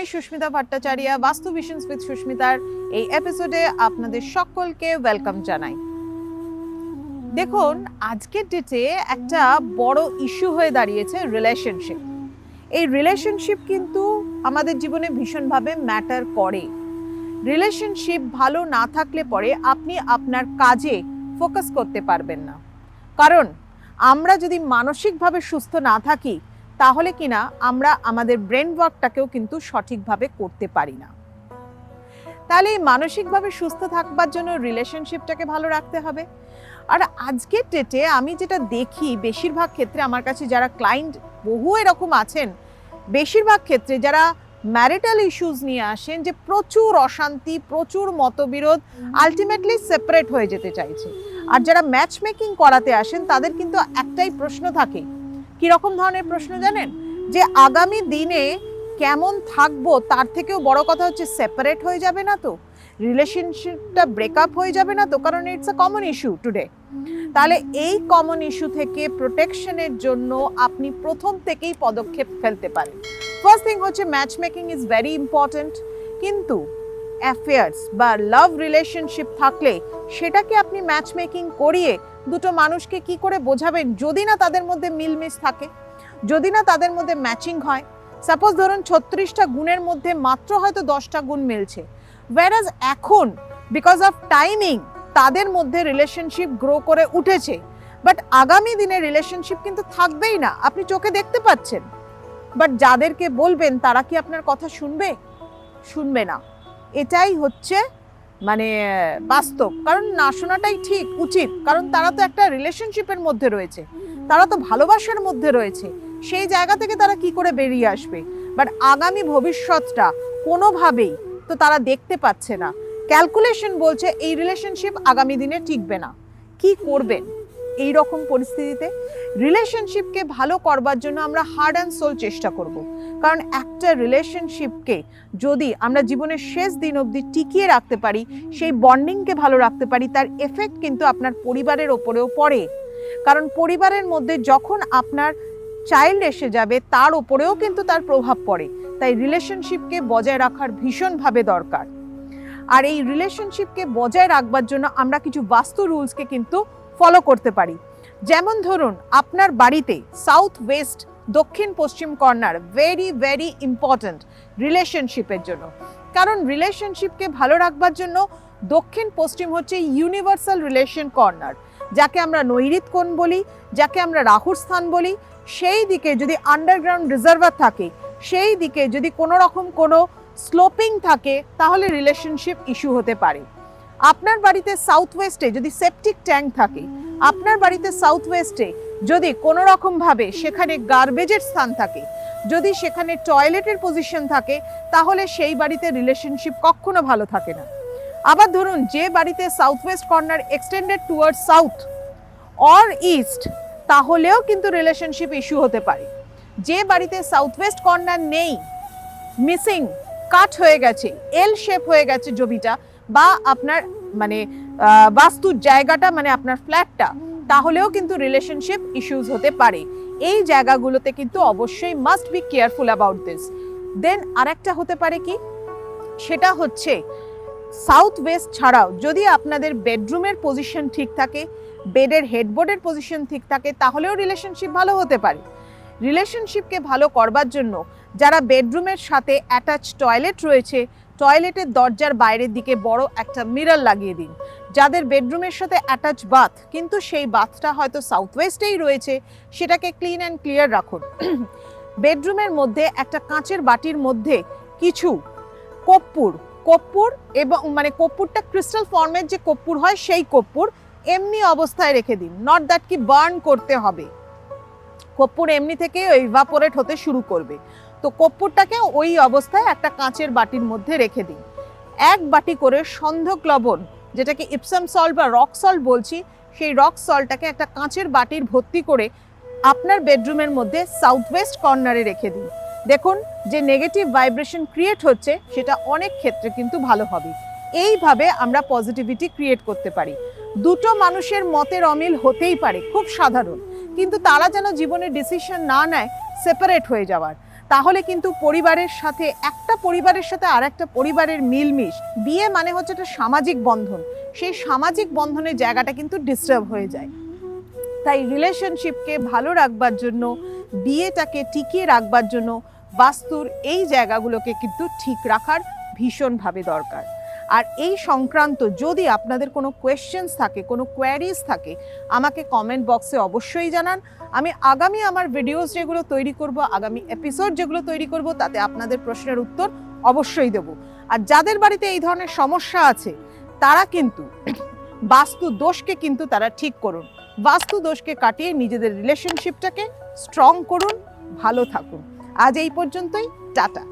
আমি সুস্মিতা ভট্টাচার্য, বাস্তু visions with সুস্মিতার এই এপিসোডে আপনাদের সকলকে ওয়েলকাম জানাই। দেখুন, আজকের ডেটে একটা বড় ইস্যু হয়ে দাঁড়িয়েছে রিলেশনশিপ। এই রিলেশনশিপ কিন্তু আমাদের জীবনে ভীষণভাবে ম্যাটার করে। রিলেশনশিপ ভালো না থাকলে পরে আপনি আপনার কাজে ফোকাস করতে পারবেন না। কারণ আমরা যদি মানসিকভাবে সুস্থ না থাকি তাহলে কিনা আমরা আমাদের ব্রেন ওয়ার্কটাকেও কিন্তু সঠিকভাবে করতে পারি না। তাহলে মানসিকভাবে সুস্থ থাকবার জন্য রিলেশনশিপটাকে ভালো রাখতে হবে। আর আজকের ডেটে আমি যেটা দেখি বেশিরভাগ ক্ষেত্রে আমার কাছে যারা ক্লায়েন্ট বহু এরকম আছেন, বেশিরভাগ ক্ষেত্রে যারা ম্যারিটাল ইস্যুস নিয়ে আসেন যে প্রচুর অশান্তি, প্রচুর মতবিরোধ, আলটিমেটলি সেপারেট হয়ে যেতে চাইছে। আর যারা ম্যাচ মেকিং করাতে আসেন তাদের কিন্তু একটাই প্রশ্ন থাকে। কীরকম ধরনের প্রশ্ন জানেন? যে আগামী দিনে কেমন থাকবো তার থেকেও বড় কথা হচ্ছে সেপারেট হয়ে যাবে না তো, রিলেশনশিপটা ব্রেকআপ হয়ে যাবে না তো, কারণ it's a common issue today. তাহলে এই কমন ইস্যু থেকে প্রোটেকশনের জন্য আপনি প্রথম থেকেই পদক্ষেপ ফেলতে পারেন। ফার্স্ট থিং হচ্ছে match making is very important. কিন্তু অ্যাফেয়ার্স বা লাভ রিলেশনশিপ থাকলে সেটাকে আপনি ম্যাচ মেকিং করিয়ে দুটো মানুষকে কি করে বোঝাবেন যদি না তাদের মধ্যে মিলমিশ থাকে, যদি না তাদের মধ্যে ম্যাচিং হয়। সাপোজ ধরুন 36টা গুণের মধ্যে মাত্র হয়তো 10টা গুণ মিলছে, whereas এখন বিকজ অফ টাইমিং তাদের মধ্যে রিলেশনশিপ গ্রো করে উঠেছে, বাট আগামী দিনে রিলেশনশিপ কিন্তু থাকবেই না, আপনি চোখে দেখতে পাচ্ছেন। বাট যাদেরকে বলবেন তারা কি আপনার কথা শুনবে? শুনবে না। এটাই হচ্ছে মানে বাস্তব। কারণ না শোনাটাই ঠিক উচিত, কারণ তারা তো একটা রিলেশনশিপের মধ্যে রয়েছে, তারা তো ভালোবাসার মধ্যে রয়েছে। সেই জায়গা থেকে তারা কি করে বেরিয়ে আসবে? বাট আগামী ভবিষ্যৎটা কোনোভাবেই তো তারা দেখতে পাচ্ছে না। ক্যালকুলেশন বলছে এই রিলেশনশিপ আগামী দিনে টিকবে না। কি করবেন এই রকম পরিস্থিতিতে? রিলেশনশিপকে ভালো করবার জন্য আমরা হার্ট অ্যান্ড সোল চেষ্টা করব। কারণ একটা রিলেশনশিপকে যদি আমরা জীবনের শেষ দিন অবধি টিকিয়ে রাখতে পারি, সেই বন্ডিংকে ভালো রাখতে পারি, তার এফেক্ট কিন্তু আপনার পরিবারের ওপরেও পড়ে। কারণ পরিবারের মধ্যে যখন আপনার চাইল্ড এসে যাবে তার ওপরেও কিন্তু তার প্রভাব পড়ে। তাই রিলেশনশিপকে বজায় রাখার ভীষণভাবে দরকার। আর এই রিলেশনশিপকে বজায় রাখবার জন্য আমরা কিছু বাস্তু রুলসকে কিন্তু ফলো করতে পারি। যেমন ধরুন, আপনার বাড়িতে সাউথ ওয়েস্ট, দক্ষিণ পশ্চিম কর্নার ভেরি ভেরি ইম্পর্ট্যান্ট রিলেশনশিপের জন্য। কারণ রিলেশনশিপকে ভালো রাখবার জন্য দক্ষিণ পশ্চিম হচ্ছে ইউনিভার্সাল রিলেশন কর্নার, যাকে আমরা নৈরিত কোণ বলি, যাকে আমরা রাহুর স্থান বলি। সেই দিকে যদি আন্ডারগ্রাউন্ড রিজার্ভার থাকে, সেই দিকে যদি কোনো রকম কোনো স্লোপিং থাকে তাহলে রিলেশনশিপ ইস্যু হতে পারে। আপনার বাড়িতে সাউথ ওয়েস্টে যদি সেপটিক ট্যাঙ্ক থাকে, আপনার বাড়িতে সাউথ ওয়েস্টে যদি কোনো রকমভাবে সেখানে গার্বেজের স্থান থাকে, যদি সেখানে টয়লেটের পজিশন থাকে, তাহলে সেই বাড়িতে রিলেশনশিপ কখনো ভালো থাকে না। আবার ধরুন, যে বাড়িতে south West corner extended toward south or east, তাহলেও কিন্তু রিলেশনশিপ ইস্যু হতে পারে। যে বাড়িতে সাউথ ওয়েস্ট কর্নার নেই, মিসিং, কাট হয়ে গেছে, এল শেপ হয়ে গেছে জমিটা, বা আপনার মানে বাস্তুর জায়গাটা মানে আপনার ফ্ল্যাটটা, তাহলেও কিন্তু রিলেশনশিপ ইস্যুস হতে পারে। এই জায়গাগুলোতে কিন্তু অবশ্যই must be careful about this. Then আরেকটা হতে পারে কি, সেটা হচ্ছে সাউথ ওয়েস্ট ছাড়াও যদি আপনাদের বেডরুমের পজিশন ঠিক থাকে, বেডের হেডবোর্ডের পজিশন ঠিক থাকে, তাহলেও রিলেশনশিপ ভালো হতে পারে। রিলেশনশিপকে ভালো করবার জন্য যারা বেডরুমের সাথে অ্যাটাচ টয়লেট রয়েছে, টয়লেটের দরজার বাইরের দিকে বড় একটা মিরর লাগিয়ে দিন। যাদের বেডরুমের সাথে অ্যাটাচ বাথ কিন্তু সেই বাথটা হয়তো সাউথ ওয়েস্টেই রয়েছে, সেটাকে ক্লিন অ্যান্ড ক্লিয়ার রাখুন। বেডরুমের মধ্যে একটা কাঁচের বাটির মধ্যে কিছু কর্পূর এবং মানে কর্পূরটা ক্রিস্টাল ফর্মের যে কর্পূর হয় সেই কর্পূর এমনি অবস্থায় রেখে দিন, নট দ্যাট কি বার্ন করতে হবে। কর্পূর এমনি থেকে ইভাপোরেট হতে শুরু করবে, তো কর্পূরটাকে ওই অবস্থায় একটা কাঁচের বাটির মধ্যে রেখে দিন। 1 বাটি করে সন্ধক লবণ, যেটাকে ইপসাম সল্ট বা রক সল্ট বলছি, সেই রক সল্টটাকে একটা কাঁচের বাটির ভর্তি করে আপনার বেডরুমের মধ্যে সাউথ ওয়েস্ট কর্নারে রেখে দিন। দেখুন, যে নেগেটিভ ভাইব্রেশন ক্রিয়েট হচ্ছে সেটা অনেক ক্ষেত্রে কিন্তু ভালো হবে। এইভাবে আমরা পজিটিভিটি ক্রিয়েট করতে পারি। দুটো মানুষের মতের অমিল হতেই পারে, খুব সাধারণ, কিন্তু তারা যেন জীবনে ডিসিশন না নেয় সেপারেট হয়ে যাওয়ার। তাহলে কিন্তু পরিবারের সাথে একটা পরিবারের সাথে আর একটা পরিবারের মিলমিশ, বিয়ে মানে হচ্ছে একটা সামাজিক বন্ধন, সেই সামাজিক বন্ধনের জায়গাটা কিন্তু ডিস্টার্ব হয়ে যায়। তাই রিলেশনশিপকে ভালো রাখবার জন্য, বিয়েটাকে টিকিয়ে রাখবার জন্য বাস্তুর এই জায়গাগুলোকে কিন্তু ঠিক রাখার ভীষণভাবে দরকার। আর এই সংক্রান্ত যদি আপনাদের কোনো কোয়েশ্চেন্স থাকে, কোনো কোয়ারিজ থাকে, আমাকে কমেন্ট বক্সে অবশ্যই জানান। আমি আগামী আমার ভিডিওস যেগুলো তৈরি করব, আগামী এপিসোড যেগুলো তৈরি করব, তাতে আপনাদের প্রশ্নের উত্তর অবশ্যই দেব। আর যাদের বাড়িতে এই ধরনের সমস্যা আছে তারা কিন্তু বাস্তু দোষকে কিন্তু তারা ঠিক করুন, বাস্তু দোষকে কাটিয়ে নিজেদের রিলেশনশিপটাকে স্ট্রং করুন, ভালো থাকুন। আজ এই পর্যন্তই, টাটা।